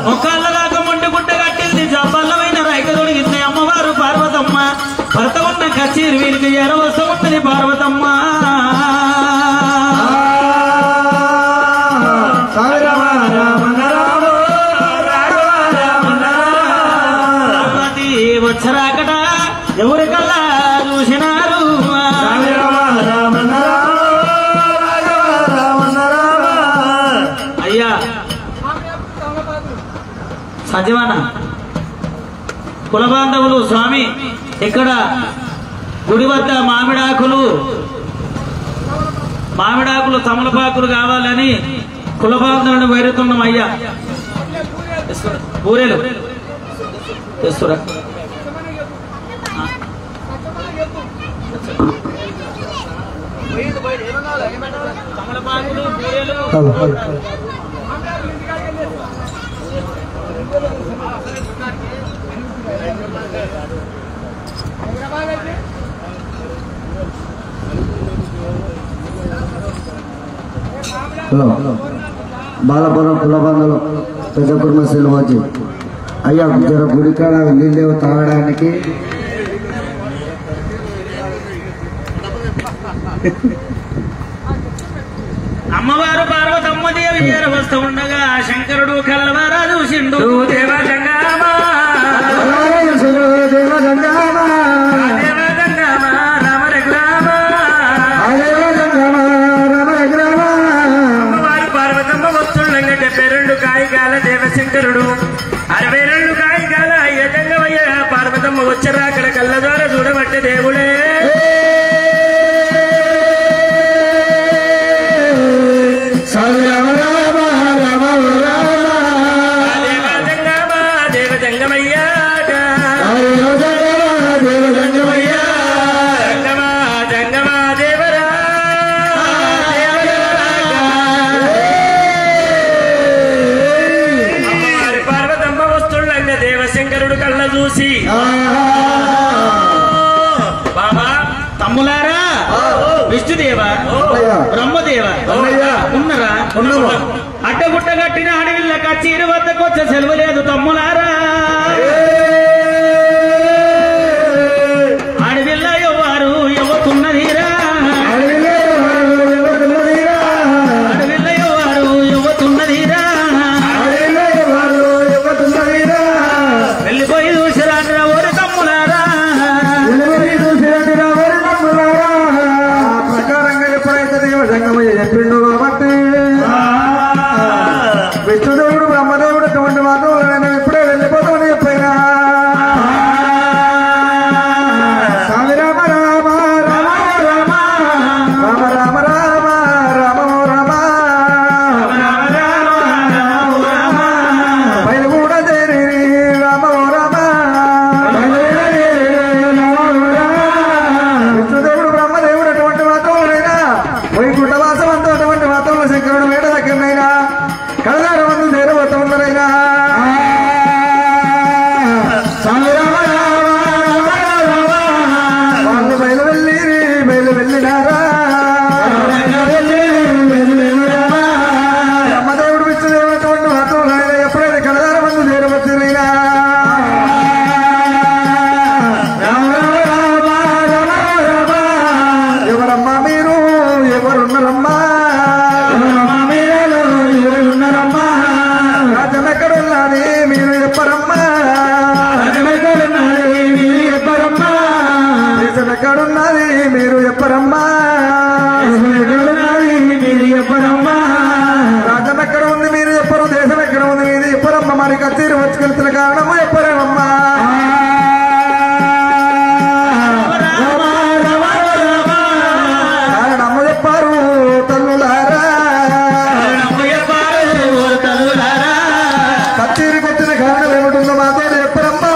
మొక్కళ్ళలాగా మొండి గుడ్డ కట్టింది జబ్బల్లమైన రైక తొడిగింది అమ్మవారు పార్వతమ్మ భర్త ఉన్న కచేరి వీరికి ఎరవస్త ఉన్నది పార్వతమ్మ వచ్చరాకట ఎవరికల్లా చూసినారు అయ్యా సజీవన కులబాంధవులు స్వామి ఇక్కడ గుడి వద్ద మామిడాకులు తమలపాకులు కావాలని కులబాంధవులను వేరుతున్నాం అయ్యా పూరేలు తెస్తురా బాలపురం కులబంధులు పెద్ద కుటుంబ శ్రీనివాజీ అయ్యా జర గుడికాడ నీళ్ళేవు తాగడానికి అమ్మవారు పార్వతమ్మ దేవి చేరవస్తూ ఉండగా శంకరుడు కల్లవారా చూసిండు దేవగంగామా అమ్మవారు పార్వతమ్మ వస్తుండగా 72 కాయిగాల దేవశంకరుడు 62 కాయిగాల అయ్యదంగమయ్య పార్వతమ్మ వచ్చరా అక్కడ కళ్ళ ద్వారా చూడబట్టే దేవుడే చూసి బాబా తమ్ములారా విష్ణుదేవ బ్రహ్మదేవ ఉన్నరా అడ్డగుట్ట కట్టిన అడవిల్ల కచ్చీరు వద్దకు వచ్చే సెలవు లేదు తమ్ములారా అడవిల్ల ఎవరు ఎవతున్నదిరా అడవిల్ల ఎవరు ఎవతున్నదిరా వెళ్ళిపోయి చూసిరారా ఓరి తమ్ములారా ప్రకారంగా ఎప్పుడైతే దేవసంగమయ్య చెప్పిండు కాబట్టి విష్ణుదేవుడు బ్రహ్మదేవుడు అటువంటి మాత్రం నేను ఇప్పుడే వెళ్ళిపోతామని చెప్పినా స్వామి రామ రామ రామ రామ రామ రామ రామ రామ రామ బయలు కూడా దేరి రామ రామ విష్ణుదేవుడు బ్రహ్మదేవుడు అటువంటి మాత్రమైనా వైకుంఠవాసం అంతా అటువంటి మాత్రంలో శంకరుడు వేట దగ్గరనైనా కళదారు మందు చేరబోతా ఉన్నారైనా వాళ్ళు బయలు వెళ్ళినారా బ్రహ్మదేవుడు విష్ణుదేవుడు అటువంటి మాత్రంలో ఆయన ఎప్పుడైతే కళదారు మందు చేరబోతున్నా ఎవరమ్మా మీరు ఎవరున్నారమ్మా రాజమెక్కడున్నది మీరు చెప్పరమ్మా దేశమెక్కడున్నది మీరు చెప్పరమ్మా రాజ్యం ఎక్కడ ఉంది మీరు చెప్పరు దేశం ఎక్కడ ఉంది మీరు చెప్పరమ్మా మరి కచేరి వచ్చుకెళ్తున్న కారణము చెప్పరేమమ్మా కారణము చెప్పారు తల్లులారా కచేరికి వచ్చిన కారణం ఏమిటుందో మాతో చెప్పరమ్మా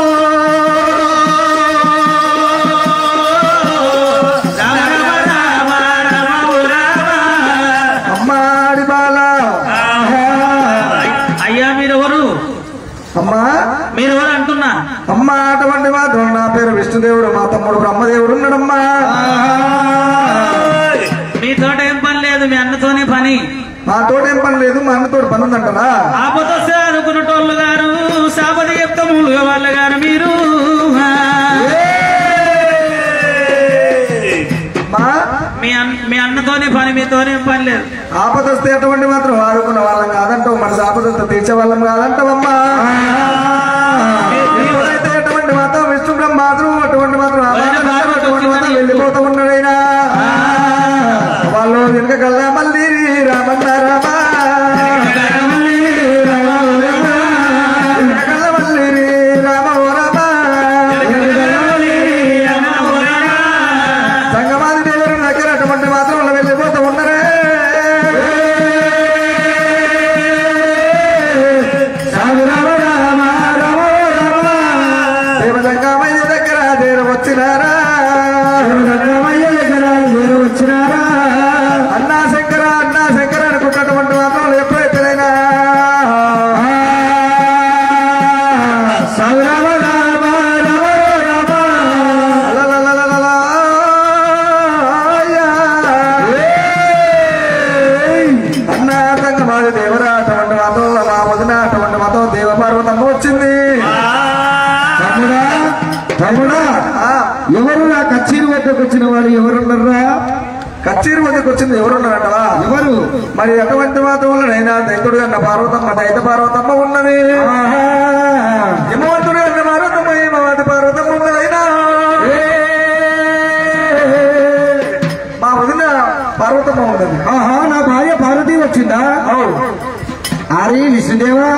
అమ్మాడి బాల అయ్యా మీరెవరు అమ్మా మీరెవరు అంటున్నా అమ్మా అటువంటి మాత్రం నా పేరు విష్ణుదేవుడు మా తమ్ముడు బ్రహ్మదేవుడు ఉన్నాడమ్మా మీతోట ఏం పని లేదు లేదు మీ అన్నతోనే పని. మాతోటేం పని లేదు, మా అన్నతో పని ఉందంటారా? ఆపదొస్తే అనుకున్నటోళ్ళు గారు సాపది చెప్తాము వాళ్ళ గారు మీరు మీ అన్నతోనే పని, మీతోనే పని లేదు. ఆపదొస్తే అటువంటి మాత్రం వాడుకున్న వాళ్ళం కాదంటావు, మన ఆపదొస్తే తీర్చే వాళ్ళం కాదంటావమ్మా. అటువంటి మాత్రం విష్ణు బ్రహ్మాత్రం అటువంటి మాత్రం అటువంటి మాత్రం వెళ్ళిపోతూ ఉన్నాడైనా వాళ్ళు వెనుక కల్లా మళ్ళీ రామన్న రామా ఎవరు నా కచ్చేరి వద్దకు వచ్చిన వారు ఎవరున్నారా? కచ్చేరి వద్దకు వచ్చింది ఎవరున్నారటవా? ఎవరు మరి అటువంటి వాతావరణైనా దైతుడు అన్న పార్వతమ్మ, దైత పార్వతమ్మ ఉన్నది. హిమవంతుడు అన్న పార్వతమ్మ, హిమవతి పార్వతమ్మ ఉన్నదైనా మా వదిన పార్వతమ్మ ఉన్నది. ఆహా, నా భార్య పార్వతి వచ్చిందా? అరే విష్ణుదేవా,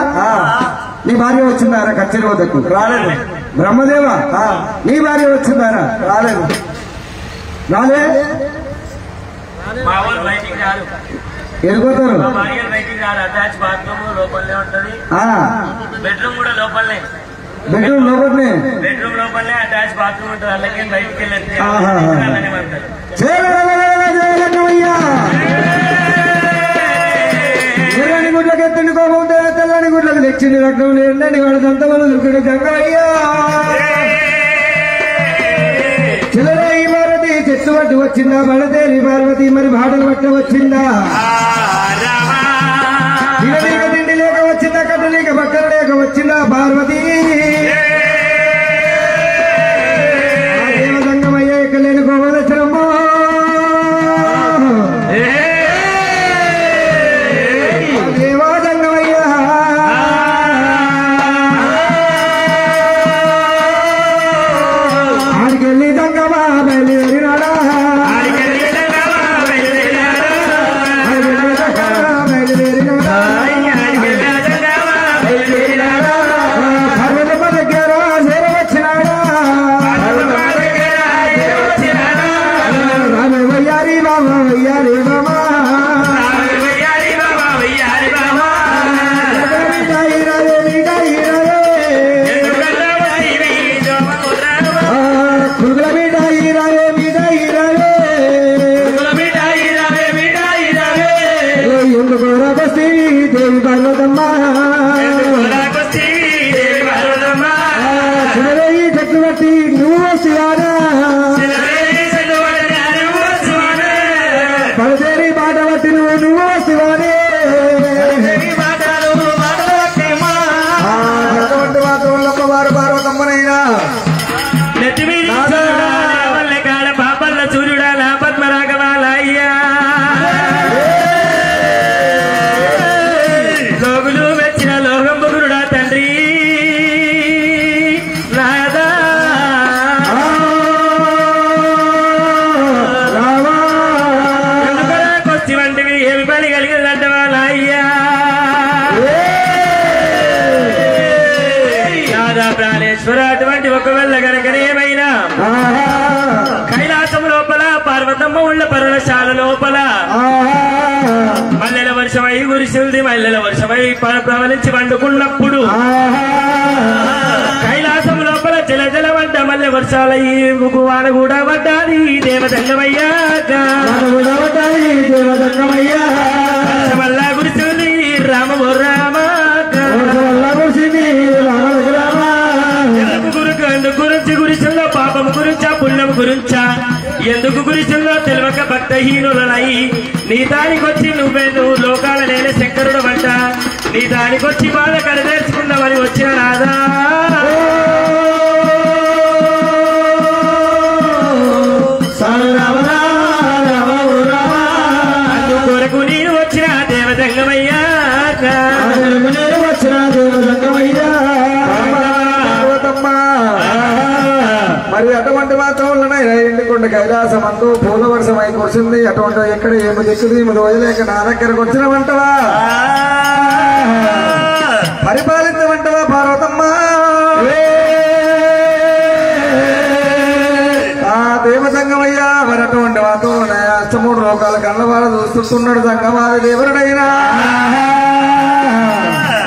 నీ భార్య వచ్చిందారా కచ్చేరి వద్దకు? రాలేదు. బ్రహ్మదేవా, నీ భార్య వచ్చిందారా? రాలేదు. ఎదుగుతారు బెడ్రూమ్ కూడా లోపలనే, బెడ్రూమ్ లోపలనే, బెడ్రూమ్ లోపలనే అటాచ్ బాత్రూమ్ ఉంటుంది. అలాగే బయటికి వెళ్ళి ఎర్రని గుడ్లకు ఎత్తండి కోపం, తెల్లని గుడ్లకు తెచ్చింది రక్తం లేదండి వాడు సంతమలు దొరికిన జంగయ్యా. చిల్లరాయి పార్వతి చెట్టు పట్టు వచ్చిందా? బడతేరి పార్వతి మరి బాటలు పట్ట వచ్చిందా? తినలేక తిండి లేక వచ్చిందా? కట్టలేక బట్టలు లేక వచ్చిందా పార్వతి? దేవదంగమయ్యా ఎక్కలేని గోవదచ్చరమ్మా. దేవాదంగమయ్యా ఆడికెళ్ళి దంగమా బయలుదేరినాడా? పర్వతమ్మ దగ్గర చేరవచ్చినాడా? రామ వయ్యారి బామ వయ్యారి బామ దేవి పార్వతమ్మ చిరవేయి చెట్లు బట్టి నువ్వు వస్తువానా? పడదేరి బాట బట్టి నువ్వు వస్తువానే? అటువంటి మాత్రం వారు పార్వతమ్మనైనా పాపల్ల సూర్యుడాల పద్మరాగవాల అయ్యా లోగులు మెచ్చిన లోకం బుగురుడా తండ్రి రాధా కొచ్చి వంటివి ఏమి పని కలిగిందంట వాళ్ళ అయ్యా రాధా ప్రాణేశ్వర అటువంటి ఒకవేళ కనుకనేమైనా కైలాసం లోపల పార్వతమ్మ ఉళ్ళ పర్ణశాల లోపల మల్లెల వర్షమై కురిసింది. మల్లెల వర్షమై ప్రవలించి వండుకున్నప్పుడు కైలాసం లోపల జల వంట మల్లె వర్షాల ఈ వాన కూడా పడ్డాది. దేవదంగమయ్యాక మల్లా కురిసింది. రామ రామ గురించి గురించిందో పాపం గురించా పుణ్యం గురించా ఎందుకు గురించిందో తెలియక భక్తహీనులనై నీ దానికొచ్చి నువ్వు లోకాల నేల శంకరుడు వంట నీ దానికొచ్చి బాధ కడదేర్చుకున్నామని వచ్చిన రాదా అందుకొరకు నేను వచ్చిన దేవదంగమయ్యా మరి అటువంటి వాతావరణం ఎండుకొండ కైలాసమందు పూల వర్షమై కురిసింది అటువంటి ఎక్కడ ఏమి దిక్కుది ఏమి రోజులేక నా దగ్గరకు వచ్చినవంటవా పరిపాలించమంటవా పార్వతమ్మ ఆ దేవసంగమయ్యా మరి అటువంటి వాతావరణం అష్టమూడు లోకాల కన్నవాడు చూస్తున్నాడు సంగమాది దేవుడైనా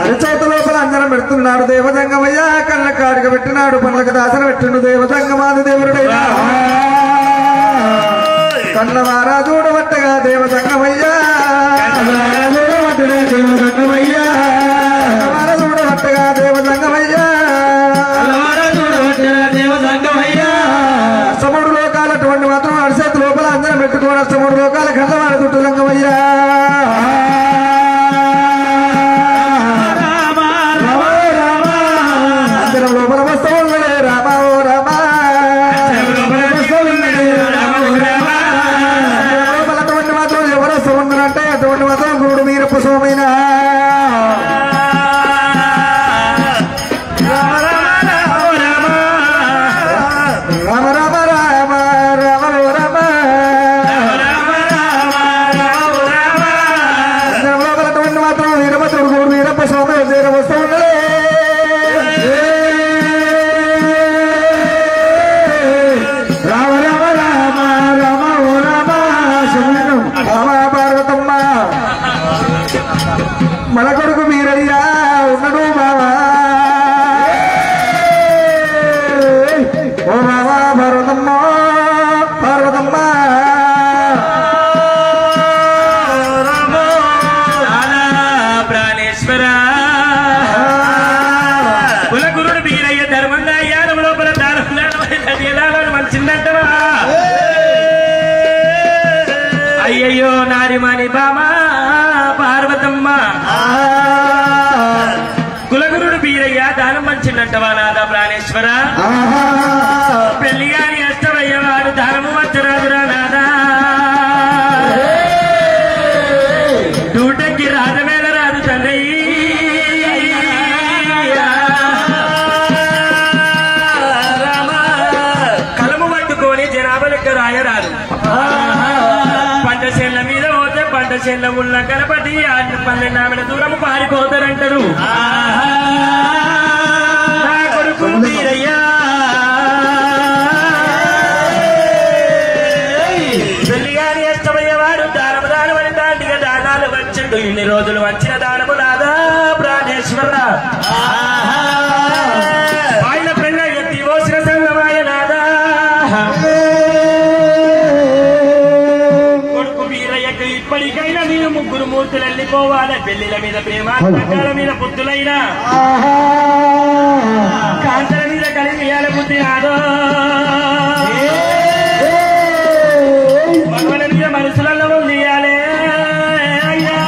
అరిచేత లోపల అంజనం పెడుతున్నాడు దేవదంగమయ్యా కళ్ళ కాడిక పెట్టినాడు పనులకు దాసన పెట్టిండు దేవదంగమాది దేవుడైనా కన్నవారా చూడబట్టగా దేవదంగమయ్యా దేవదంగమయ్యా చూడబట్టగా దేవదంగమయ్యా అష్టమూడు లోకాలు అటువంటి మాత్రం అరిచేత లోపల అంజనం పెట్టుకోడు అష్టమూడు లోకాల కన్నవాడ చుట్టూ దంగమయ్యా లోపల వస్తూ ఉన్నదే రామ ఓ రామ లోపల అటువంటి మాత్రం ఎవరు వస్తూ ఉన్నారంటే అటువంటి మాత్రం గురుడు మీరప్ప స్వామైన రామ రామ రామ రామ ఓ రామ లోపల అటువంటి మాత్రం వీరభద్రుడు గురుడు వీరప్ప స్వామి వస్తూ ఉన్నదే మన కొడుకు మీరయ్యా ఉన్నాడు బావా ఓ బావా పార్వతమ్మ పార్వతమ్మ ప్రాణేశ్వర కులగురుడు మీరయ్య ధర్మంగా యాదవ లోపల దానం మంచిందంటవా అయ్యయ్యో నారిమణి బామా పార్వతమ్మ కులగురుడు బీరయ్య దానం మంచిందంటవా నాదా ప్రాణేశ్వర పెళ్లి గాని అష్టమయ్యవాడు దానము వచ్చరాదురా నాదా దూటకి రాజమేళ రాదు తండ్రి కలము పట్టుకొని జనాభా లెక్క రాయరాదు పంటశేళ్ల మీద పోతే పంటశేళ్ల ఉన్న గణపతి 12 దూరం పారిపోతారంటారు నా కొడుకు మీరయ్యా పెళ్లిగాని ఇష్టమయ్యేవాడు దానమని దాండిగా దానాలు వచ్చిండు ఇన్ని రోజులు వచ్చిన దానము నాదా ప్రాణేశ్వర ఆయన పెళ్ళ ఎత్తి పోసిన సంగమాయ నాదా ఇప్పటికైనా మీరు ముగ్గురు మూర్తులు వెళ్ళిపోవాలి పెళ్లిల మీద ప్రేమ పట్టాల మీద బుద్ధులైనా కాంతల మీద కలిగియాల బుద్ధి నాదో మగవల మీద మనసులలో తీయాలి అయ్యా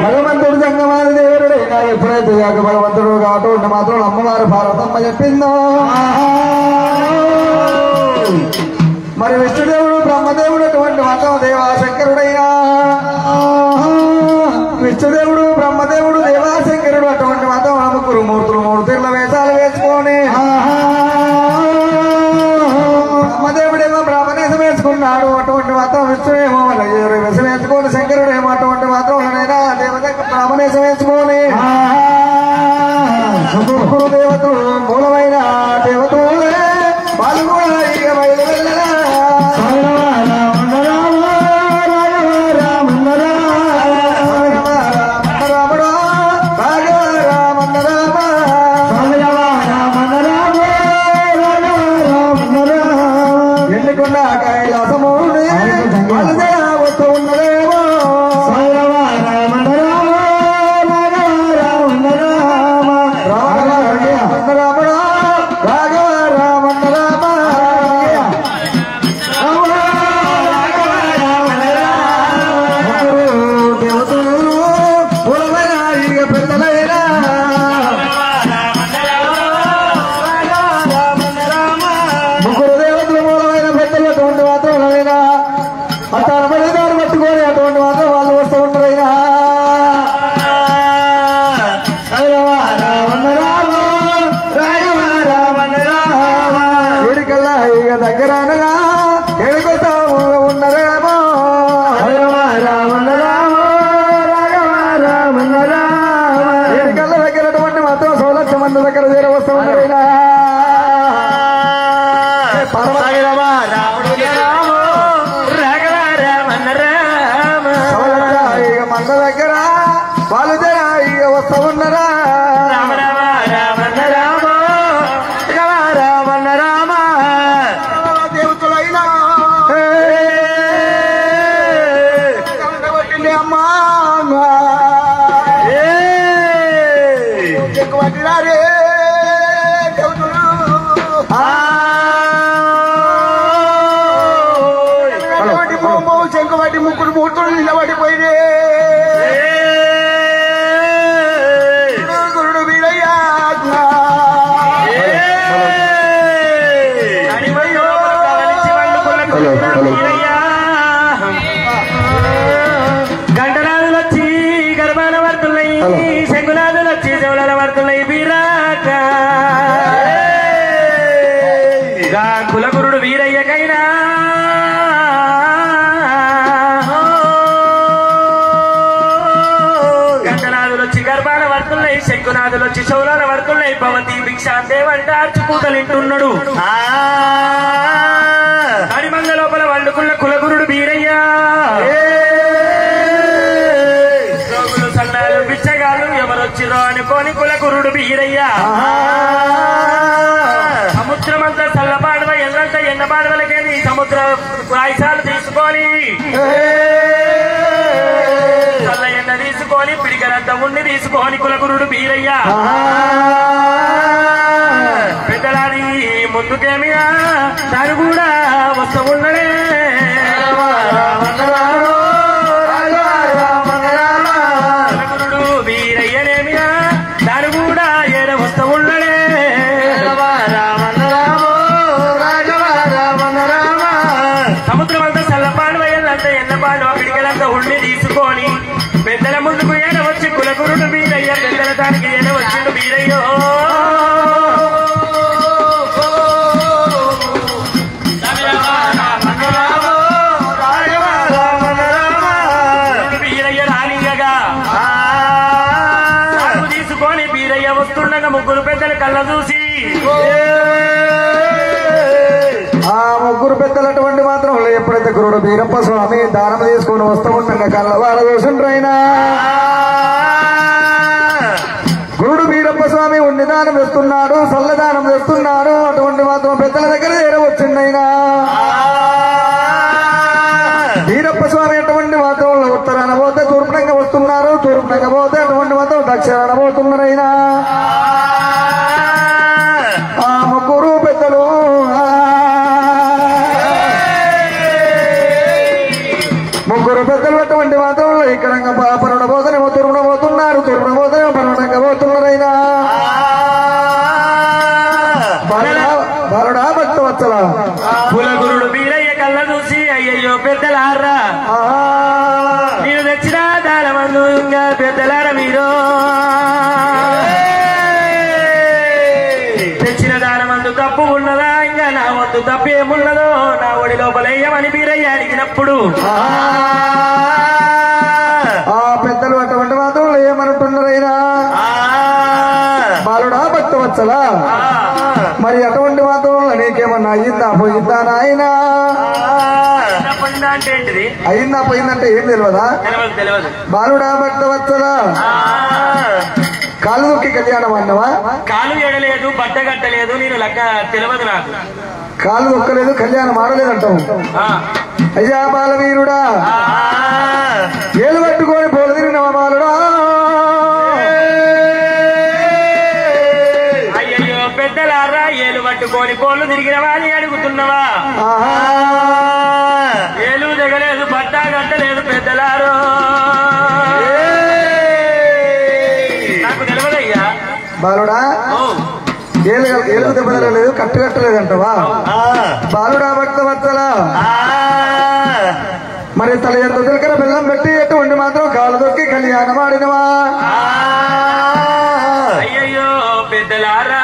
భగవంతుడు సంగమాది దేవుడైనా ఎప్పుడైతే భగవంతుడు కాబట్టి మాత్రం అమ్మవారు పార్వతమ్మ చెప్పిందో మరి విష్ణుదేవుడు బ్రహ్మదేవుడు అటువంటి మాత్రం దేవాశంకరుడైనా విష్ణుదేవుడు బ్రహ్మదేవుడు దేవాశంకరుడు అటువంటి మాత్రం ముగ్గురు మూర్తులు 3 తీర్ల వేషాలు వేసుకొని బ్రహ్మదేవుడేమో బ్రాహ్మణేశం వేసుకున్నాడు అటువంటి మాత్రం విష్ణువేమో వేషం వేసుకొని శంకరుడేమో అటువంటి మాత్రం దేవత బ్రాహ్మణేశం వేసుకొని ముగ్గురు దేవతలు మూలమైన దేవతలే పాల్గొనాలి బయలువెళ్ళరా ఎన్నుకున్న కైలాసముని వస్తూ ఉన్నదేమో రామ ముగ్గురు మూర్తులు నిలబడిపోయినే గురుడు వీరయ్య గంటనాదులు వచ్చి గర్భాల పడుతున్నాయి, శంకునాదులు వచ్చి చెవుల పడుతున్నాయి. వీరాక కులగురుడు వీరయ్యకైనా గంటనాదులు వచ్చి గర్భాల పడుతున్నాయి, శంకునాదులు వచ్చి చెవుల పడుతున్నాయి. భవతి భిక్షాందేవంట అర్చుకూతలింటున్నాడు. అడిమంగ లోపల వండుకున్న కులగురుడు వీరయ్య. రోగులు సన్నాలు బిచ్చగాళ్ళు ఎవరొచ్చిరో అనుకోని కులగురుడు వీరయ్య. సముద్రమంతా చల్లపాడవ ఎల్లంతా ఎండపాడవలకేని సముద్ర పాయసాలు తీసుకొని చల్ల ఎండ తీసుకొని పిడికలంతా ఉండి తీసుకొని కులగురుడు వీరయ్య. పెద్దలాది ముందుకేమియా దాని కూడా వస్తూ ఉన్నడే. కులగురుడు వీరయ్యనేమియా దాని కూడా ఏడ వస్తూ ఉన్నడే. సముద్రం అంతా చల్లపాడు ఎల్లంతా ఎండపాడు పిడికలంతా ఉండి తీసుకొని పెద్దల ముందుకు ఏడ వచ్చి కులగురుడు వీరయ్య. పెద్దల దానికి ఏడ వచ్చిండు వీరయ్యో. తీసుకొని వీరయ్య వస్తుండగా ముగ్గురు పెద్దల కళ్ళ చూసి ఆ ముగ్గురు పెద్దలటువంటి మాత్రం ఎప్పుడైతే గురుడు వీరప్ప స్వామి దానం తీసుకుని వస్తూ ఉండగా కళ్ళవాళ్ళ చూసిండ్రైనా గురుడు వీరప్ప స్వామి ఉండి దానం చేస్తున్నాడు, సల్లదానం చేస్తున్నాడు. అటువంటి మాత్రం పెద్దల దగ్గర చేరవచ్చిండైనా వీరప్ప స్వామి అటువంటి మాత్రం ఉత్తరాన పోతే తూర్పునంగా వస్తున్నారు, తూర్పునంగా పోతే అటువంటి మాత్రం దక్షిణాన పోతున్నారైనా ఆ ముగ్గురు పెద్దలు ముగ్గురు పెద్దలు అటువంటి మాత్రం ఇక్కడ పరుణ పోతనేమో తూర్పున పోతున్నారు, తూర్పున పోతేమో పరుణంగా పోతున్నారైనా బరుడా భక్త వచ్చల కులగురుడు వీరయ్య కళ్ళ చూసి అయ్యయ్యో పెద్దలారా నేను తెచ్చిన దానమందు ఇంకా పెద్దలార మీరు తెచ్చిన దానమందు తప్పు ఉన్నదా ఇంకా నా వద్దు తప్పు ఏమున్నదో నా ఒడి లోపలయ్యమని వీరయ్య అడిగినప్పుడు ఆ పెద్దలు అటువంటి మాత్రం ఏమనుకున్నారైనా బాలుడా భక్త వచ్చలా మరి అటువంటి మాత్రం నీకేమన్నా అయ్యిందా పోయిందా నాయనా? అంటే ఏంటిది? అయిందా పోయిందంటే ఏం తెలియదా? తెలియదు. బాలుడా భక్త వచ్చలా కాలు దొక్కి కళ్యాణం అన్నవా? కాలు ఎడలేదు, బట్ట కట్టలేదు, నేను లెక్క తెలియదు నాకు. కాలు దొక్కలేదు, కళ్యాణం ఆడలేదంటావు. అయ్యా బాలవీరుడా ఏలు పట్టుకొని పోలు తిరిగినవా బాలుడా? అయ్యయ్యో పెద్దలారా ఏలు పట్టుకొని పోలు తిరిగినవా అని అడుగుతున్నవా? ఏలు దిగలేదు, బట్ట కట్టలేదు పెద్దలారో నాకు తెలియదయ్యా. బాలుడా ఏలు దెబ్బతలేదు, కట్టు కట్టలేదంటవా? బాలుడా భక్త వత్సలా మరి తల ఎంత దగ్గర బెల్లం పెట్టి ఎటువంటి మాత్రం కాలు దొక్కి కళ్యాణం ఆడినవా? అయ్యయ్యో పెద్దలారా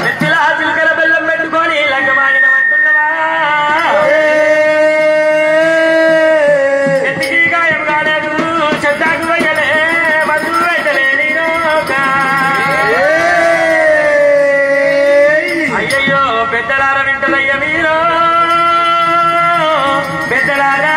నెత్తిలా చిలకల బెల్లం పెట్టుకొని లంగమాడినమంటున్నవా? ఎత్తికి గాయం కాలేదు, చెట్టాకు వయ్యలే, మందు పెట్టలే నేను. అయ్యయ్యో పెద్దలార వింటలయ్య మీరు పెద్దలారా.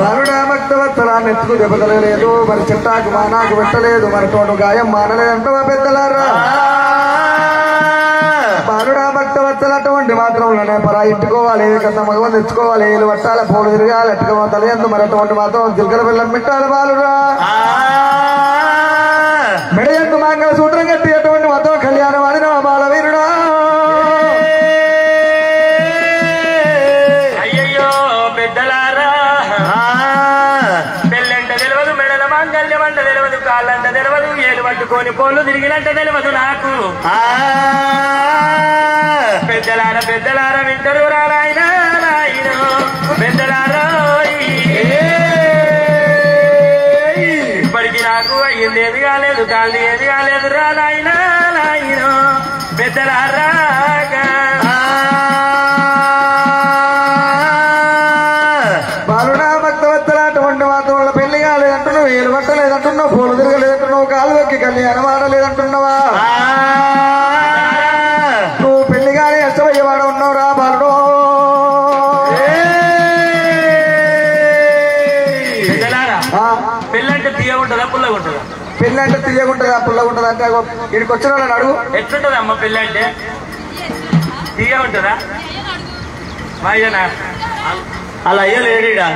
బాలుడా భక్త వత్సలా నెత్తుకు దెబ్బతలేదు, మరి చెట్టాకు మానాకు పెట్టలేదు, మరి తోడు గాయం మానలేదంటవా పెద్దలారా? బాలుడా భక్త వత్సల అటువంటి మాత్రంలోనే పరా ఇట్టుకోవాలి, కథ మగవని తెచ్చుకోవాలి, ఏలు పట్టాలి, పోలు తిరగాలి, ఎట్టుకోవాలి ఎందు మరి అటువంటి మాత్రం చిలకల బెల్లం పెట్టాలి. బాలురా మెడ ఎందు మంగళ సూత్రం కట్టి అటువంటి మాత్రం కళ్యాణం ఆడిన బాలవీరుడా పోలు తిరిగినట్టు తెలియదు నాకు పెద్దలార వింటరు రాయన నాయన పెద్దలారో ఇప్పటికి నాకు అయ్యింది ఏది కాలేదు కాళ్ళు ఏది కాలేదు రా నాయన నాయన పెద్దలారాగా బాలుడా భక్తవత్తల అటువంటి మాత్రం వాళ్ళ పెళ్లి కాలేదంటున్నావు ఏలు పట్టలేదంటున్నావు పూలు తిరగలేదంటున్నావు కాలు వెక్కి కళ్యాణం ఆడలేదంటున్నావా నువ్వు పెళ్లి కానీ అష్టమయ్యేవాడు ఉన్నావురా బాలుడు పెళ్ళంటే తీయగుంటుందా పుల్లగుంటుందా పెళ్లి అంటే తీయగుంటుందా పుల్లగుంటుందా అంటే ఇక్కడికి వచ్చిన వాళ్ళని అడుగు ఎట్లుంటది అమ్మ పెళ్ళి అంటే తీయగుంటుందా మా అయ్యనా అలా అయ్యలేడా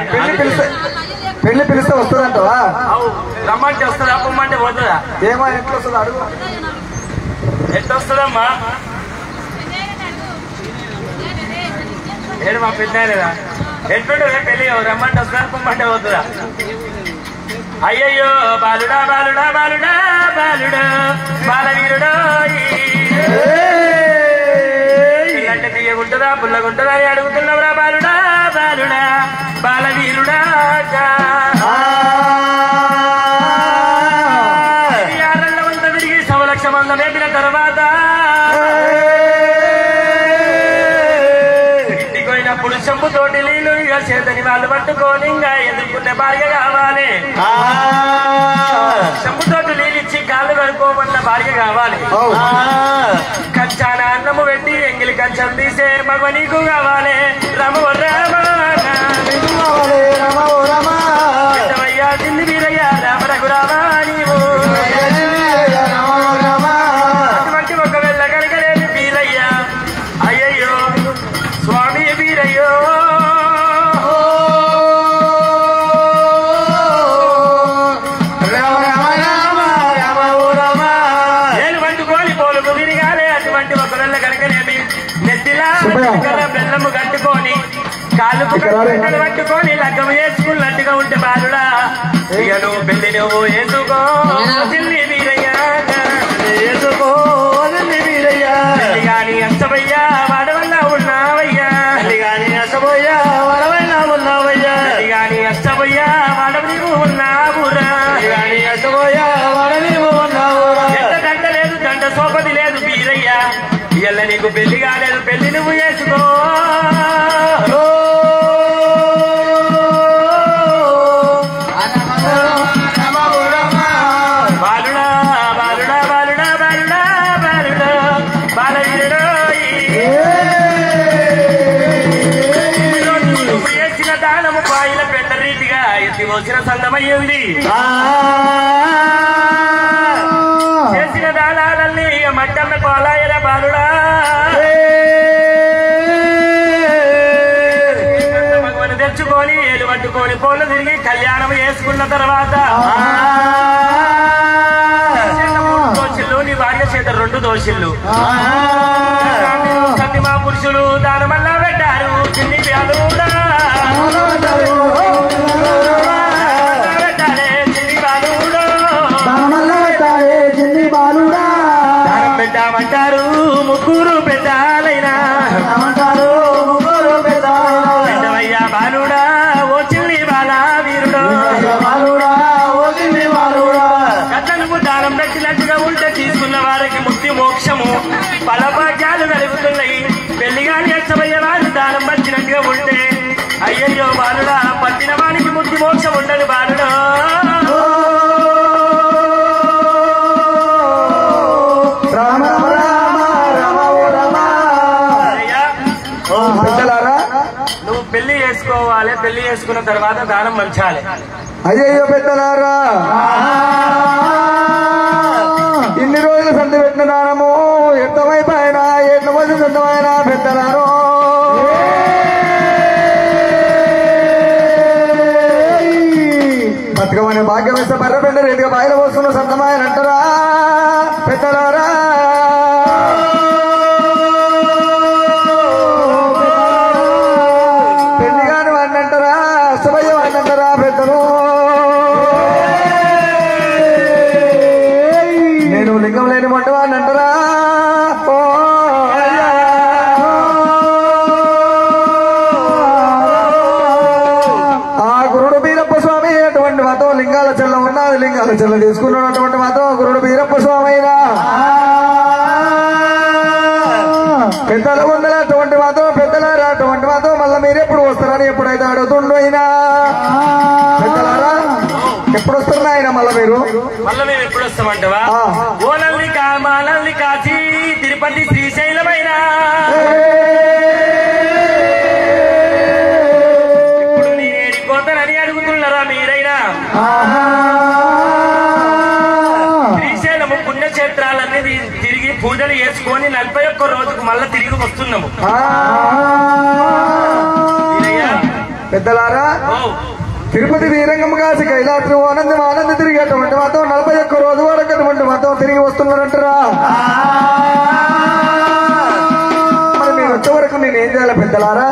పెళ్లి పిలిస్తే వస్తుందంటవా రమ్మంటే వస్తుందా పొమ్మంటే పోతుందా ఏమో ఎట్లా వస్తుందో అడుగు ఎట్లా వస్తుందమ్మా ఏడు మా పెద్దలేదా ఎట్లుంటుందా పెళ్లి రమ్మంటే వస్తుందా పొమ్మంటే పోతుందా అయ్యయ్యో బాలుడా బాలుడా బాలుడా బాలుడా బాలవీరుడా ఇలాంటి తీయగుంటుందా పుల్లగుంటుందా అని అడుగుతున్నావురా బాలుడా బాలుడా బాలవీరుడా వంద తిరిగి సవలక్ష మంద మేపిన తర్వాత ఇంటికి పోయినప్పుడు చెంపుతోటి నీళ్ళు ఇక చేతని వాళ్ళు పట్టుకొని ఇంకా ఎదుర్కొనే భార్య కావాలి చెంపుతోటి నీళ్ళు ఇచ్చి కాళ్ళు కడుకోమన్న భార్య కావాలి కంచాన అన్నము పెట్టి ఎంగిలి కంచం తీసే మగ నీకు కావాలి రమో రామయ్యా దిల్లి వీరయ్యా రామ రఘురామా నీవు అటువంటి ఒక వెళ్ళగలిగలేని వీరయ్యా అయ్యయ్యో స్వామి వీరయ్యో నేను పట్టుకోని పోలుకు విరిగాలే అటువంటి ఒక వెళ్ళగలిగలేమి నెత్తిలా బెల్లము కట్టుకొని కాలుకు పట్టుకొని లగ్గం వేసుకున్నట్టుగా ఉంటే బాలుడా ఇక నువ్వు పెళ్లి నువ్వు వేసుకో దిల్లి వీరయ్యా వేసుకో దిల్లి వీరయ్యా కానీ అష్టమయ్యా వాడవల్ల ఉన్నావయ్యా కానీ అష్టమయ్యా వాడవల్ల ఉన్నావయ్యా కానీ అష్టమయ్యా వాడవ నీవు ఉన్నావురా కానీ అష్టమయ్యా వాడ నీవు ఉన్నావురా ఎంత దండ లేదు దండ సోపది లేదు వీరయ్యా ఇళ్ళ నీకు పెళ్లి కాలేదు పెళ్లి నువ్వు వేసుకో బాలుడా బాలుడా బాలుడా బాలుడా బాలుడా బాలవీరుడా నువ్వు చేసిన దానము పాయిల పెద్ద రీతిగా ఎత్తి వచ్చిన సందమయ్యింది చేసిన దానాలన్నీ మట్టమ్మ పాలాయన బాలుడా మగవని తెచ్చుకొని ఏలు పట్టుకొని పోలు తిరిగి కళ్యాణం చేసుకున్న తర్వాత దోషులు నీ భార్య చేత 2 దోషులు మా పురుషులు దాని వల్ల పెట్టారు చిన్ని బాలుడా పెట్టాలే చిన్ని బాలుడా దానం పెట్టామంటారు ముగ్గురు పెద్దాలైనా పెద్దవయ్యా బాలుడా ఓ చిన్ని బాలా వీరుడు కథలకు దానం పెట్టినట్టుగా ఉంటే తీసుకున్న వారికి ముక్తి మోక్షము ఫలభాగ్యాలు కలుగుతున్నాయి పెళ్లిగాని అచ్చమయ్యే వారు దానం పట్టినట్టుగా ఉంటే అయ్యయ్యో బాలుడా పట్టిన వానికి ముక్తి మోక్షం ఉండదు బాలుడా నువ్వు పెళ్లి చేసుకోవాలి పెళ్లి చేసుకున్న తర్వాత దానం మంచాలి అయ్యయ్యో పెద్దలారా ఇన్ని రోజులు సంధి పెట్టిన దానము ఎంతమైపోయినా ఎట్ల మంది సొంతమైన పెద్దలారో బతుకమనే భాగ్యం ఇస్తే బర్ర పెండ రేటుగా బాయిల వస్తున్న సొంతమైన అంటారా పెద్దలారా పెళ్లి కాని వాడిని అంటారా అష్టమయ్య వాడిని అంటారా పెద్దలు నేను పెద్దల వందల అటువంటి మాత్రం పెద్దలారా అటువంటి మాత్రం మళ్ళీ మీరు ఎప్పుడు వస్తారని ఎప్పుడైతే అడుగుతుండో అయినా పెద్దలారా ఎప్పుడు వస్తున్నా ఆయన మళ్ళీ మేము ఎప్పుడు వస్తామంటవా ఓనల్లికా మానల్లి కాచి తిరుపతి శ్రీశైలమైన ఇప్పుడు నేను ఏడిపోతానని అడుగుతున్నారా మీరైనా శ్రీశైలము పుణ్యక్షేత్రాలన్నీ తిరిగి పూజలు చేసుకొని 41 రోజుకు మళ్ళా తిరిగి వస్తున్నాము పెద్దలారా తిరుపతి వీరంగం కాసి కైలాసం ఆనంద తిరిగేటువంటి మాత్రం 41 రోజు వరకు అటువంటి మాత్రం తిరిగి వస్తున్నారంటారా మరి మీరు వచ్చే వరకు నేను ఏం చేయాలి పెద్దలారా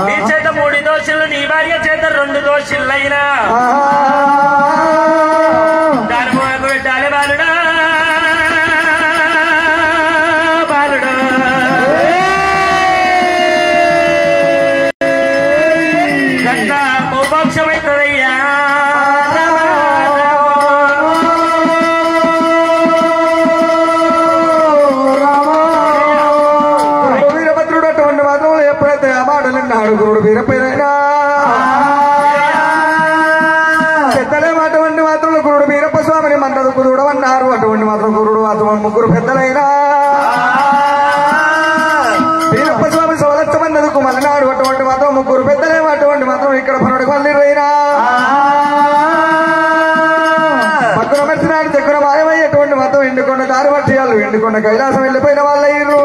నీ చేత 3 దోషులు నీ భార్య చేత 2 దోషులైనా దాని మొదలు పెట్టాలి బాలుడా బాలుడా గంట మోపక్షమైతుందయ్యా వీరభద్రుడు అటువంటి మాత్రం ఎప్పుడైతే ఆ మాటలు విన్నాడు గురుడు వీరపైనైనా పెద్దలే అటువంటి మాత్రం గురుడు వీరప్ప స్వామిని మన్నదు కుదుడమన్నారు అటువంటి మాత్రం గురుడు మాత్రం ముగ్గురు పెద్దలైనా వీరప్ప స్వామి సోదచ్చమన్నదుకు మల్లనాడు అటువంటి మాత్రం ముగ్గురు పెద్దలే అటువంటి మాత్రం ఇక్కడ పనుడికి మళ్ళీ రైనా పక్కన మెచ్చినాడు దగ్గర మాయమయ్యేటువంటి మాత్రం ఎండుకొండ దారి పట్టియాలు ఎండుకొండ కైలాసం వెళ్ళిపోయిన వాళ్ళయ్యారు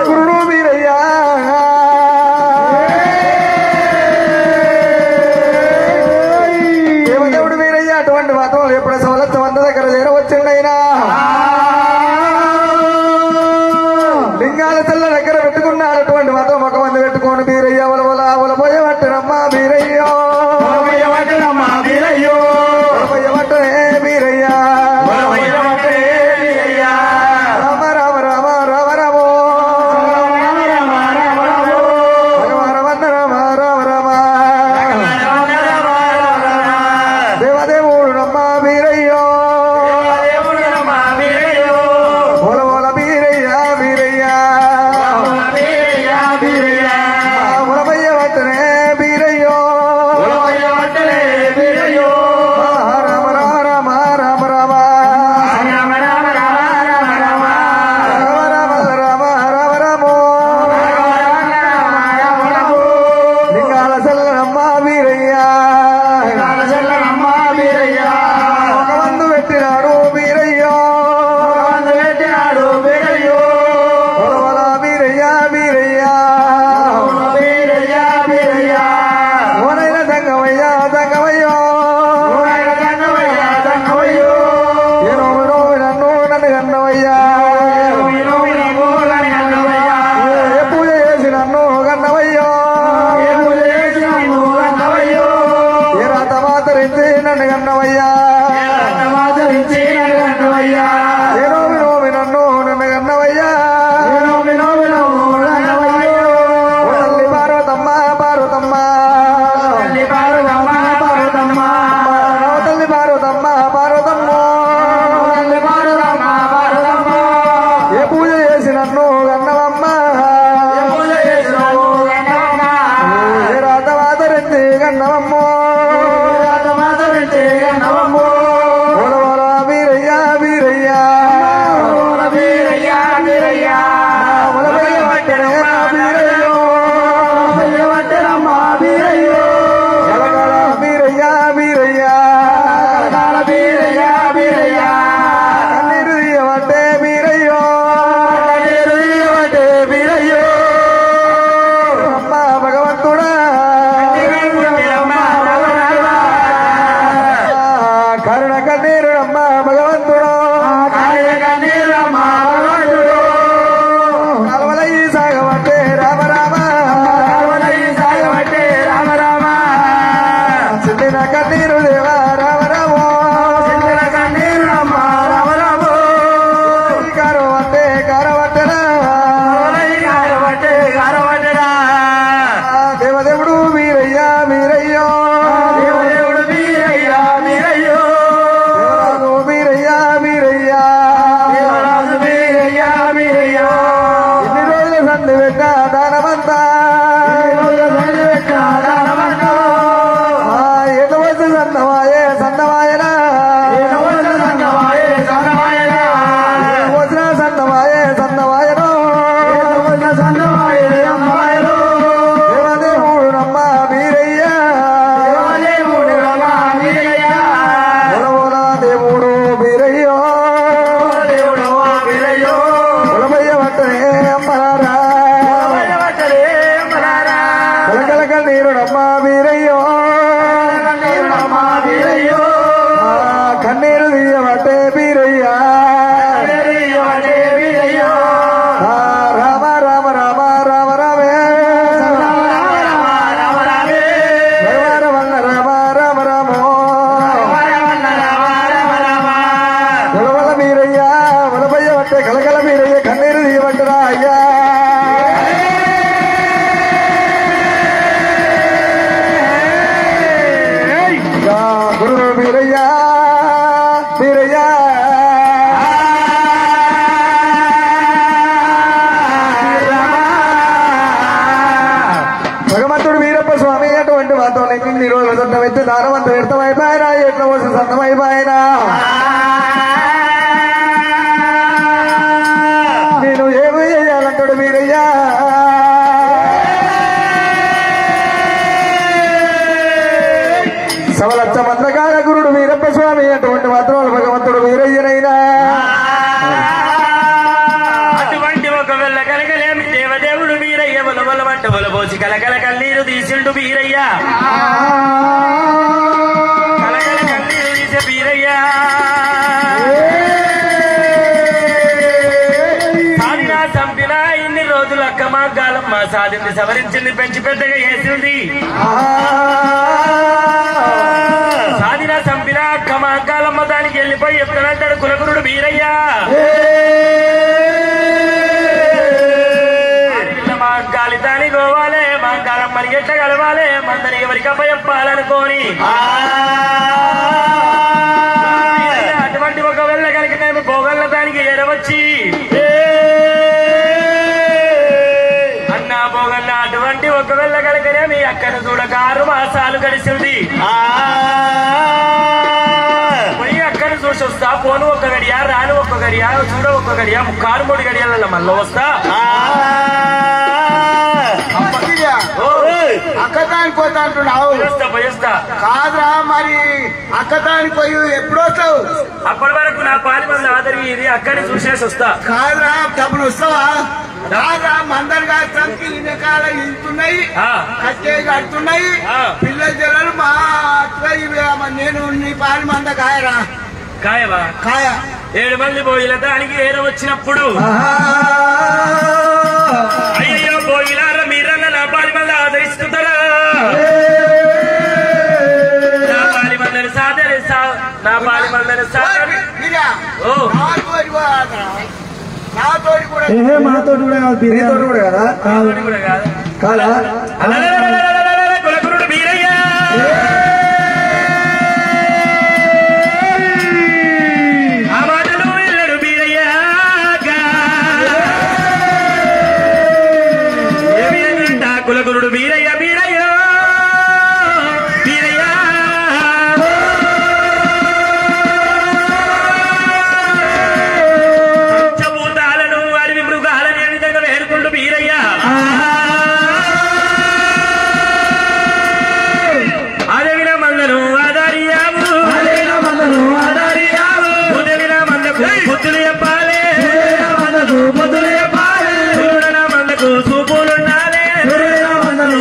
గురుడు వీరయ్యా దేవదేవుడు వీరయ్య అటువంటి మాత్రం ఎప్పుడు సవలత్త వంద దగ్గర చేరవచ్చిండైనా లింగాల తెల్ల దగ్గర పెట్టుకున్నాడు అటువంటి మాత్రం ఒక మంది పెట్టుకోని వీరయ్య ఒలపోయవట్టనమ్మా వీరయ్యో ఒలపోయవట్టనే వీరయ్య రామ రామ రామ రామ రామో భగవాన్ రామ రామ రామ దేవదేవుడు నమ్మా వీరయ్యో పోసి కలకల కన్నీరు తీసిండు బీరయ్య కలకల కన్నీరు తీసే బీరయ్య సాధినా చంపినా ఇన్ని రోజులు అక్క మాగాలమ్మ సాధింది సవరించింది పెంచి పెద్దగా చేసింది సాధినా చంపినా అక్క మాగాలమ్మ దానికి వెళ్ళిపోయి ఎప్పుడంటాడు కులగురుడు బీరయ్య మాంకాలి దాని గోవాలే మాంకాలం మరి ఎట్ట కలవాలే మందని ఎవరికి అప్పచెప్పాలనుకోని అటువంటి ఒక వెళ్ళ కనుక మేము పోగళ్ళ దానికి ఎరవచ్చి అన్నా పోగన్న అటువంటి ఒక వెళ్ళ కనుకనే మీ అక్కను చూడక 6 మాసాలు గడిచింది పోయి అక్కను చూసి వస్తా పోను ఒక్క గడియా రాను ఒక్క గడియా చూడ ఒక్క గడియా 3 గడియాల మళ్ళీ వస్తా అక్కదానికి పోతా అంటున్నావు కాదురా మరి అక్కదానికి పోయి ఎప్పుడు వస్తావు అప్పటి వరకు నా పాలి మంది ఆదరి ఇది అక్కడిని చూసేసి వస్తా కాదురా డబ్బులు వస్తావా కాదురా మందరు కాస్తానికి ఇన్నకాల ఇంటున్నాయి కట్టే కడుతున్నాయి పిల్లల జనాలు మా నేను నీ పాలి మంద కాయరా కాయవా కాయ 7 మంది పోయిల దానికి ఏదో వచ్చినప్పుడు అయ్యో పోయిలారా మీరన్న నా పాలి మంది ఆదరిస్తున్నారా నా పాలి మందని సాధన నా పాలి మందని సాధన మాతోటి కూడా కదా కాదా కులగురుడు బీరయ్య ఆ మాటలు వెళ్ళడు బీరయ్య కులగురుడు బీరయ్య బీరయ్య బీరయ్య పంచభూతాలను అడవి మృగాలను ఏ విధంగా వేరుకుంటూ బీరయ్య అడవిన మందను ఆధారియావు ఉదవిన మందకు బుద్ధులు చెప్పాలి బుద్ధులు చెప్పాలి మందకు చూపులుండాలి మందను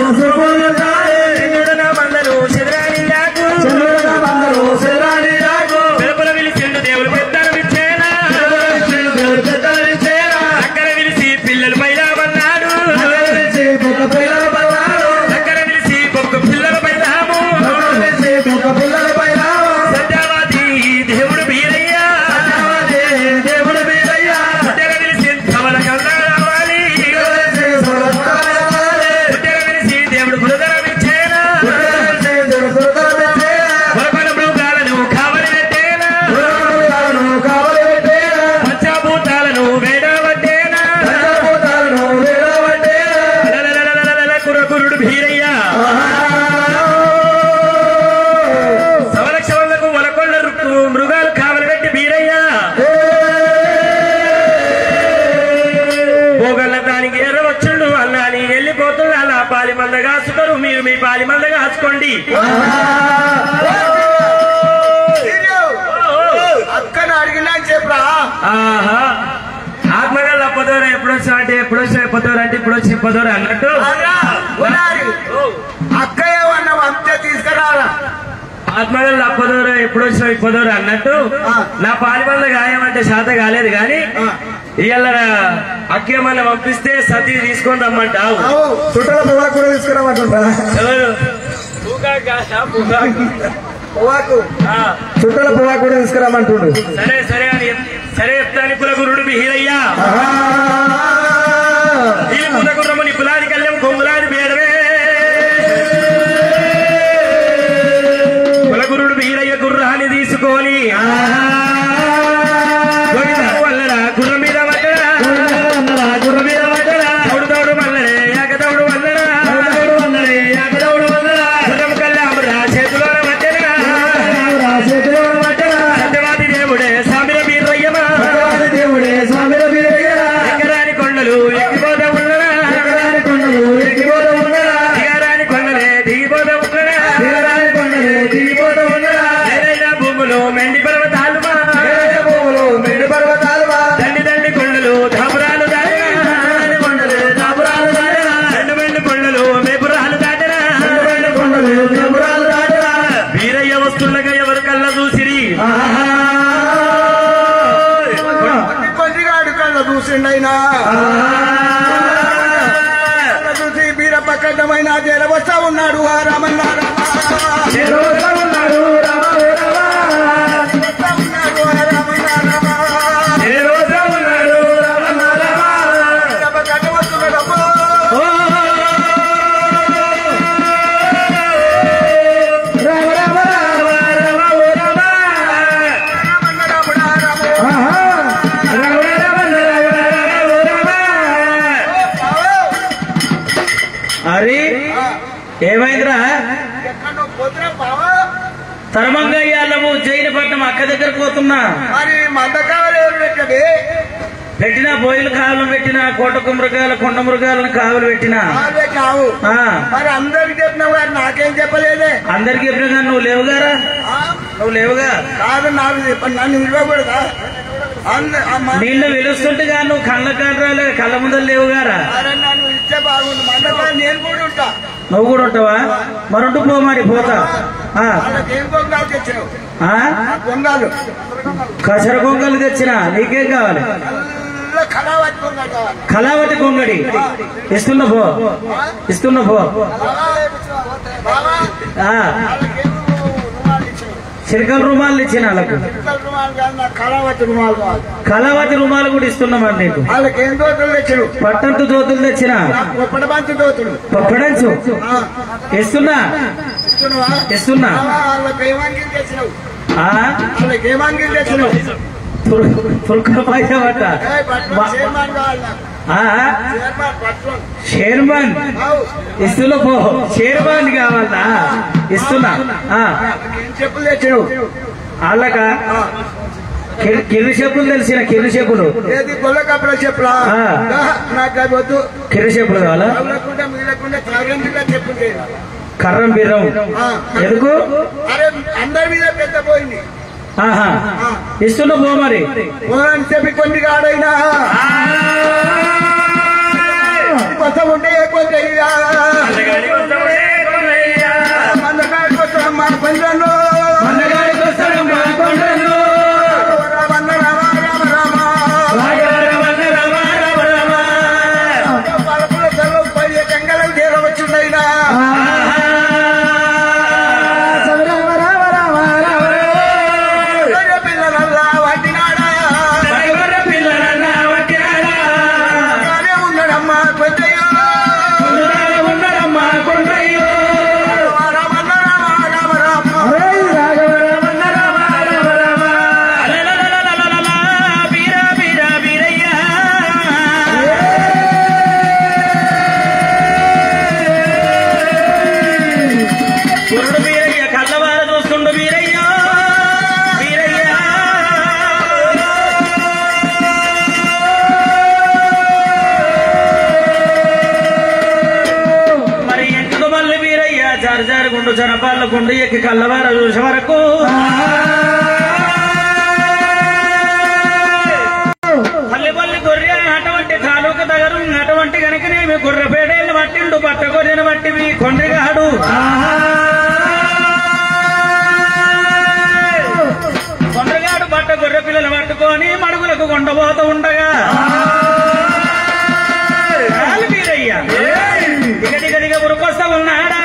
వెలుపల పిలిచిండు దేవుడు పెద్దలు ఇచ్చేనా అక్కడ పిలిచి పిల్లలు పైలా పన్నాడు అక్కడ పిలిచి ఒక్క పిల్లల పైలాము సత్యవాది దేవుడు బీరయ్య దేవుడు బీరయ్య పుట్టగ పిలిచి కమల కన్నా రావాలి పుట్టగ పిలిచి దేవుడు గురుదరం ఇచ్చేనా వరపడ మృగాలను కావలి పెట్టేనా పంచభూతాలను వేడవట్టేనా కురకురుడు బీరయ్య సవలక్షలకు వలకొండ మృగాలు కావలి పెట్టి బీరయ్య పోగళ్ళ దానికి ఎర్రవచ్చుండు అన్నా నీ వెళ్ళిపోతుంది అలా పాలి మంద కాసుతారు మీరు మీ పాలి మంద కాసుకోండి అక్కడ అడిగినా చెప్పరా ఆహా ఆత్మగల్ అప్పదోర ఎప్పుడు వచ్చా అంటే ఎప్పుడు వచ్చా ఎప్పదోర అంటే ఇప్పుడు వచ్చి ఇప్పదోర అన్నట్టు అక్క ఏమన్నా అంతే తీసుకురారా ఆత్మగల్ అప్పదోర ఎప్పుడు వచ్చా ఇప్పదోర అన్నట్టు నా పాలి మంద గాయమంటే శాత కాలేదు గాని ఇవాళ అక్కేమన్నా పంపిస్తే సతీ తీసుకొని రమ్మంటావు చుట్టాల పొగాకు కూడా తీసుకురామంటుంటా ఎవరు చుట్టాల పొగాకు కూడా తీసుకురామంటుండు సరే సరే అని సరే చెప్తాను కులగురుడు బీరయ్య ఈ కులగుర్రము నీ కులాది కళ్యాణం కొంగులాది బేడవే కులగురుడు బీరయ్య గుర్రాన్ని తీసుకొని వల్లరా గుర్రం మీద వల్లరా గుర్రం మీద వల్లరా తౌడు తౌడు వల్లరే ఏకతౌడు వల్లరా వల్లరే ఏకతౌడు వల్లరా గుర్రం కల్లామరా చేతిలో వట్టరా సత్యవాది దేవుడే సామిర బీరయ్యమా దేవుడే సామిర బీరయ్య ఎక్కరాని కొండలు ఎక్కిపోతా ఉన్నరా ఎక్కరాని కొండలు ఎక్కిపోతా చూసిండైనా చూసి బీరపక్కమైన జలవస్తా ఉన్నాడు రామన్న అరే ఏమైందిరా తరమంగయ్యాలము జైనపట్నం అక్క దగ్గర పోతున్నా పెట్టినా బోయిలు కావులు పెట్టినా కోట కుమృగాలు కొండ మృగాలను కావులు పెట్టినా అందరికి చెప్పిన వారు నాకేం చెప్పలేదే అందరికి చెప్పినా కానీ నువ్వు లేవుగారా నువ్వు లేవుగా కాదు నాకు నన్ను ఇవ్వకూడదా నిన్ను వెలుస్తుంటే కానీ నువ్వు కళ్ళ కాడరాలే కళ్ళ ముందర లేవుగారా నన్ను ఇచ్చే బాగుంది మండపా నేను కూడా ఉంటా నువ్వు కూడా ఉంటావా మరుంటూ పో మరి పోతా ఏం కొంగాలు తెచ్చినావు కొంగాలు కసర కొంగలు తెచ్చినా నీకేం కావాలి కళావతి కొంగడి ఇస్తున్నా పో ఇస్తున్నా పో చిరకల రుమాలు ఇచ్చిన వాళ్ళకు కళావతి రుమాలు కూడా ఇస్తున్నామని నీకు వాళ్ళకి ఏం దోతులు తెచ్చారు పట్టంతు దోతులు తెచ్చిన పప్పడబంచు దోతులు పప్పడంచు ఇస్తున్నా ఇస్తున్నా వాళ్ళకి ఏమంగిలు తెచ్చినావు వాళ్ళకి ఏమంగిలు తెచ్చినావు తుర్క పైసా షేర్మాన్ ఇస్తున్నా పో షేర్మాన్ కావాలా ఇస్తున్నా చెప్పులు తెచ్చినావు వాళ్ళక కిర్రి చెప్పులు తెలిసిన కిర్రి చెప్పులు ఏది గొల్ల కప్పల చెప్పులా నాకు అది వద్దు కిర్రి చెప్పులు కావాలా మిగలకుండా చెప్పులు కర్రం బిర్రం ఎందుకు అరే అందరి మీద పెద్ద పోయింది ఇస్తున్నా పో మరి అని చెప్పి కొన్ని కాడైనా కొత్త ఉంటే కొంచెం మందగాడికి వస్తాడు మా కొంచెంలో పలుపుల సెలవు పోయి గంగలకు చేరవచ్చుండైనా జారుగుండు జనపాలకుండు ఎక్కి కల్లవార చూసే వరకు పల్లి పల్లి గొర్రె అటువంటి తాలూకు దగ్గర అటువంటి కనుకనేమి గొర్రె పేడేళ్ళు పట్టిండు పట్ట గొర్రెను బట్టి మీ కొండ్రిగాడు కొండ్రిగాడు బట్ట గొర్రె పిల్లలు పట్టుకొని మడుగులకు కొండబోతూ ఉండగా వీరయ్య దిగదిగదిగ ఉరుకొస్తా ఉన్నాడా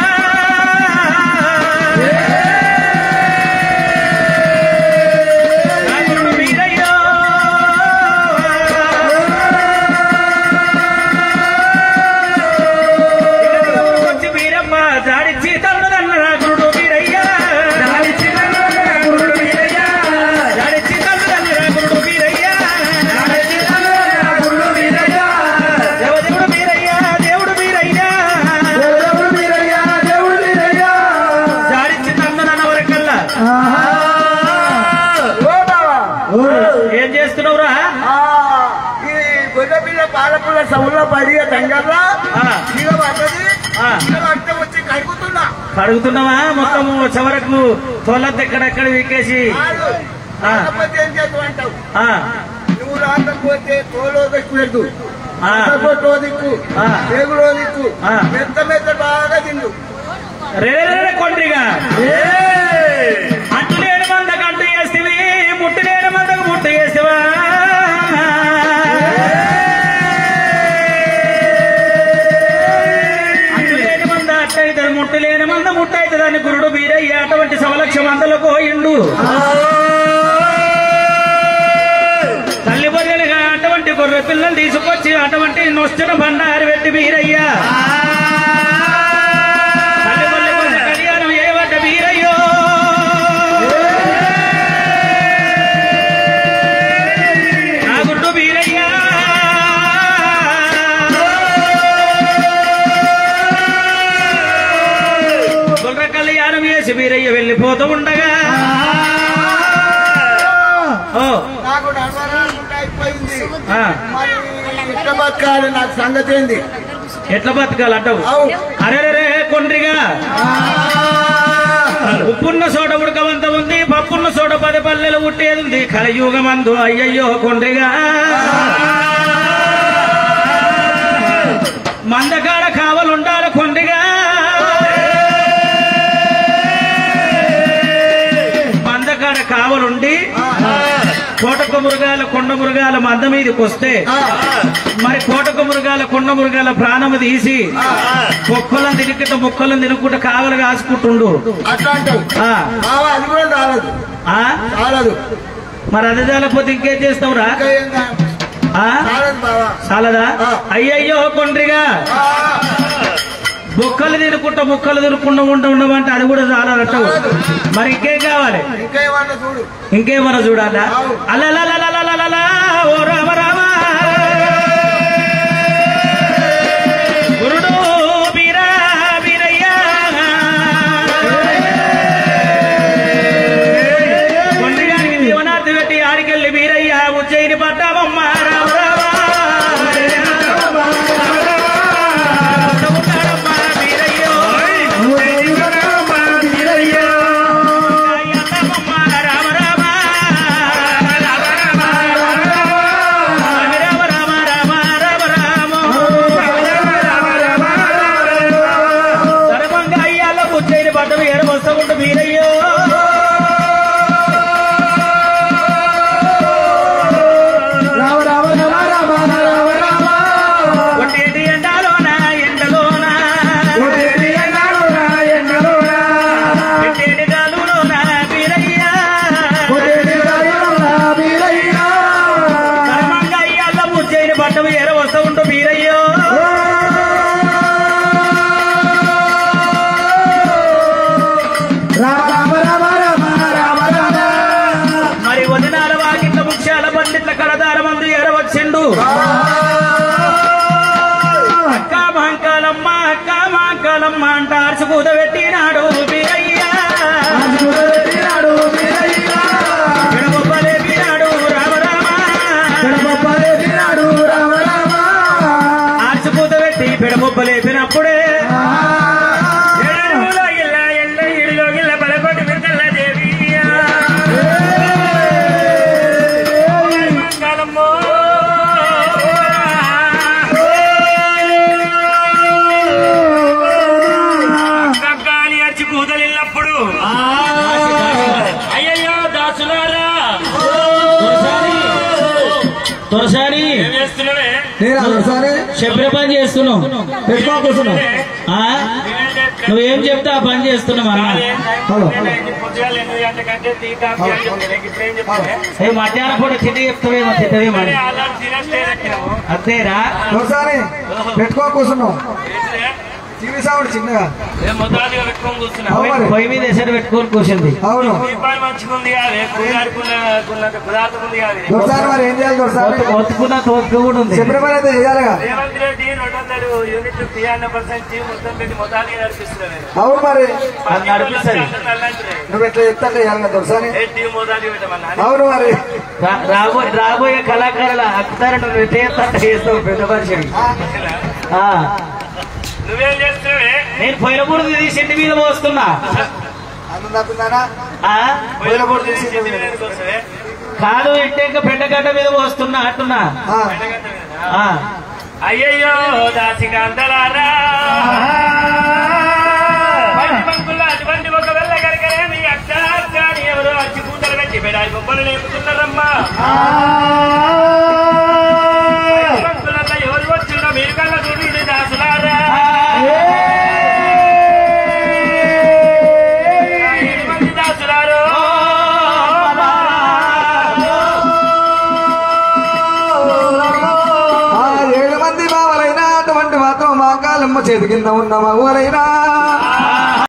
ఏం చేస్తున్నావురా ఈ గొర్రెపిల్ల పాలపుల్ల సౌల్లో పడి దంగల్లా వచ్చి కడుగుతున్నావా మొత్తం చివరకు తోలద్దు ఎక్కడెక్కడ వీకేసి ఏం చేస్తావు నువ్వు రాకపోతే తోలో దిక్కు తోటో దిక్కు పేగులో దిక్కు మెత్త మెత్త బాగా తిండు రే కొండ్రిగా అంటు లేని మందకు అంటు చేస్తేవి ముట్టు లేని మందకు ముట్టు చేసేవా మందలకు పోయిండు తల్లి బొర్రెలుగా అటువంటి గొర్రె పిల్లలు తీసుకొచ్చి అటువంటి నొచ్చిన బండారు పెట్టి వీరయ్యా తల్లి బొర్రె కళ్యాణం ఏవట వీరయ్యో నా గుడ్డు వీరయ్యా గొర్రె కళ్యాణం వేసి వీరయ్య వెళ్ళిపోతూ ఉండగా నాకు సంగతి ఏంది ఎట్లా బతకాలి అంటావు అరే కొండ్రిగా ఉప్పున్న చోట ఉడకవంత ఉంది పప్పున్న చోట 10 పల్లెలు ఉట్టేది ఉంది కలియుగమందు అయ్యయ్యో కొండ్రిగా మందకాడ కావలుండాలి కొండ్రిగా మందకాడ కావలుండి కోటక మృగాల కొండ మృగాల మంద మీదకి వస్తే మరి కోటక మృగాల కొండ మృగాల ప్రాణము తీసి మొక్కలను తినుకుంటూ ముక్కలను తినుకుంటూ కావలు కాసుకుంటుండు మరి అది చాలపోతే ఇంకేం చేస్తావురా చాలదా అయ్యయ్యో కొండ్రిగా బొక్కలు తినుకుంటా ముక్కలు తినుకుంటూ ఉండమంటే అది కూడా చాలటవు మరి ఇంకేం కావాలి ఇంకేమన్నా చూడాలా అల్లలా ఓ రామ రామ గురుడు వీరా వీరయ్యా కొండగానికి దీవనార్థి పెట్టి ఆడికెళ్ళి వీరయ్యా ఉజ్జయిని పడ్డామమ్మ రామ అంట అరుచుకూత పెట్టినాడు వీరయ్యా గడపలేపినాడు రామ రామ అరుచుకూత పెట్టి పెడబొబ్బలేపినప్పుడే చెప్పిన పని చేస్తున్నావు నువ్వేం చెప్తా ఆ పని చేస్తున్నావు మధ్యాహ్నం పూట తిండి చెప్తావేమో తింటవేమో అంతేరా పెట్టుకో కూర్చున్నావు చిన్నగా పొయ్యి మీద ఎసరు పెట్టుకొని కూర్చుంది అవును మరి ఏం చేయాలి ఒత్తుకున్న తోపు కూడా ఉంది చెప్పిన అయితే చేయాలిగా అవును మరి అది నడిపిస్తుంది నువ్వు ఎట్లా చెప్తా చేయాలి దొరసాని అవును మరి రాబోయే కళాకారుల అక్తారు నువ్వు ఎట్లా చేస్తావు పెద్ద మనిషిని నువ్వేం చేస్తున్నావే నేను పొయ్యిల బురద తీసి ఇంటి మీద పోస్తున్నా కాదు ఇంటి ఇంకా పెండగడ్డ మీద పోస్తున్నా అంటున్నా అయ్యయ్యో దాసికాంతలారా అటువంటి ఒక వెళ్ళ కనుకనే మీ అక్షాన్ని ఎవరో అచ్చి కూతలు పెట్టి పెడాలి బొమ్మలు లేపుతున్నారమ్మా ఎవరు వచ్చిందో మీరు కళ్ళ చూడండి దాసులారా దాసులారు కాలమ్మ చేతి కింద ఉన్న మగవరైనా